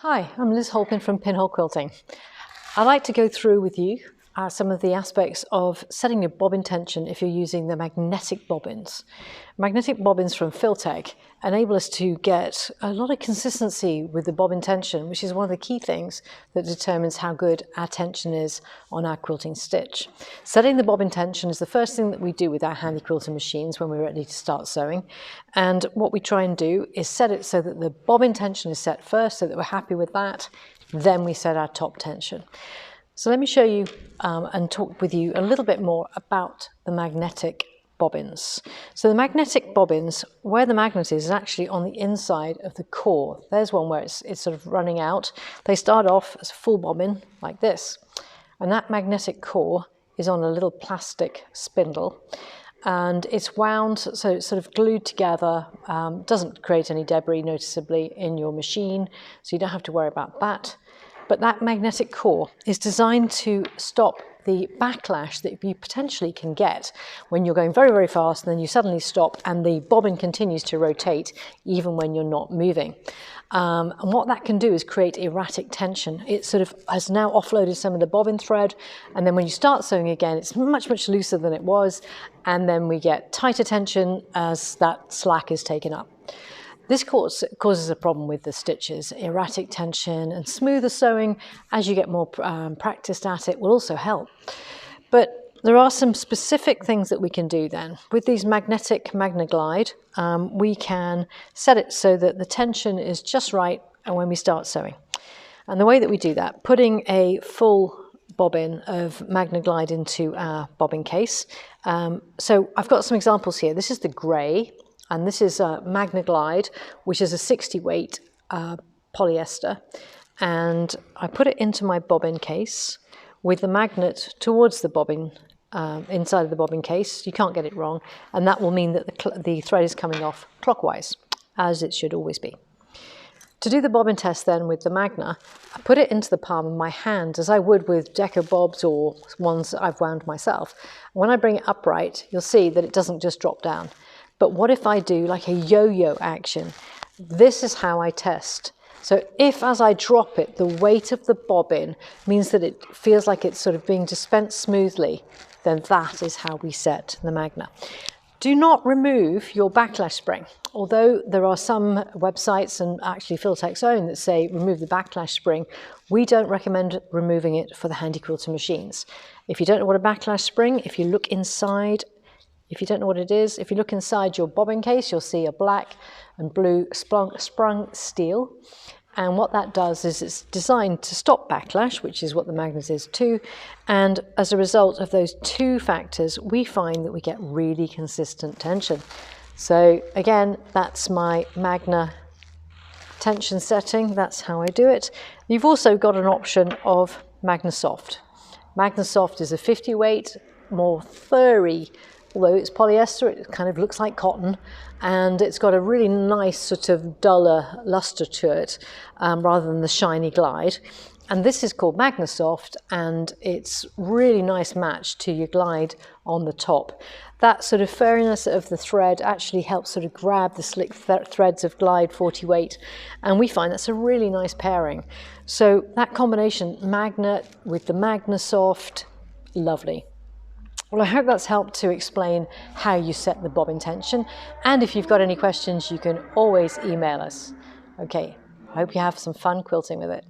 Hi, I'm Liz Holpin from Pinhole Quilting. I'd like to go through with you some of the aspects of setting your bobbin tension if you're using the magnetic bobbins. Magnetic bobbins from Filtech enable us to get a lot of consistency with the bobbin tension, which is one of the key things that determines how good our tension is on our quilting stitch. Setting the bobbin tension is the first thing that we do with our Handi Quilter machines when we're ready to start sewing. And what we try and do is set it so that the bobbin tension is set first, so that we're happy with that. Then we set our top tension. So let me show you and talk with you a little bit more about the magnetic bobbins. So the magnetic bobbins, where the magnet is actually on the inside of the core. There's one where it's sort of running out. They start off as a full bobbin like this. And that magnetic core is on a little plastic spindle. And it's wound, so it's sort of glued together, doesn't create any debris noticeably in your machine, so you don't have to worry about that. But that magnetic core is designed to stop the backlash that you potentially can get when you're going very, very fast and then you suddenly stop and the bobbin continues to rotate even when you're not moving. And what that can do is create erratic tension. It sort of has now offloaded some of the bobbin thread, and then when you start sewing again, it's much, much looser than it was, and then we get tighter tension as that slack is taken up. This causes a problem with the stitches. Erratic tension and smoother sewing, as you get more practiced at it, will also help. But there are some specific things that we can do then. With these magnetic Magna Glide, we can set it so that the tension is just right when we start sewing. And the way that we do that, putting a full bobbin of Magna Glide into our bobbin case. So I've got some examples here. This is the grey. And this is Magna Glide, which is a 60 weight polyester. And I put it into my bobbin case with the magnet towards the bobbin, inside of the bobbin case. You can't get it wrong. And that will mean that the thread is coming off clockwise, as it should always be. To do the bobbin test then with the Magna, I put it into the palm of my hand, as I would with deco bobs or ones that I've wound myself. When I bring it upright, you'll see that it doesn't just drop down. But what if I do like a yo-yo action? This is how I test. So if as I drop it, the weight of the bobbin means that it feels like it's sort of being dispensed smoothly, then that is how we set the Magna. Do not remove your backlash spring. Although there are some websites, and actually Filtech's own, that say remove the backlash spring, we don't recommend removing it for the Handi Quilter machines. If you don't know what a backlash spring, if you look inside, if you don't know what it is, if you look inside your bobbin case, you'll see a black and blue sprung steel. And what that does is it's designed to stop backlash, which is what the magnet is too. And as a result of those two factors, we find that we get really consistent tension. So again, that's my Magna tension setting. That's how I do it. You've also got an option of Magna Soft. Magna Soft is a 50 weight, more furry. Although it's polyester, it kind of looks like cotton, and it's got a really nice sort of duller lustre to it rather than the shiny glide. And this is called Magnasoft, and it's really nice match to your glide on the top. That sort of furriness of the thread actually helps sort of grab the slick threads of Glide 40 weight, and we find that's a really nice pairing. So that combination, Magna with the Magnasoft, lovely. Well, I hope that's helped to explain how you set the bobbin tension. And if you've got any questions, you can always email us. Okay, I hope you have some fun quilting with it.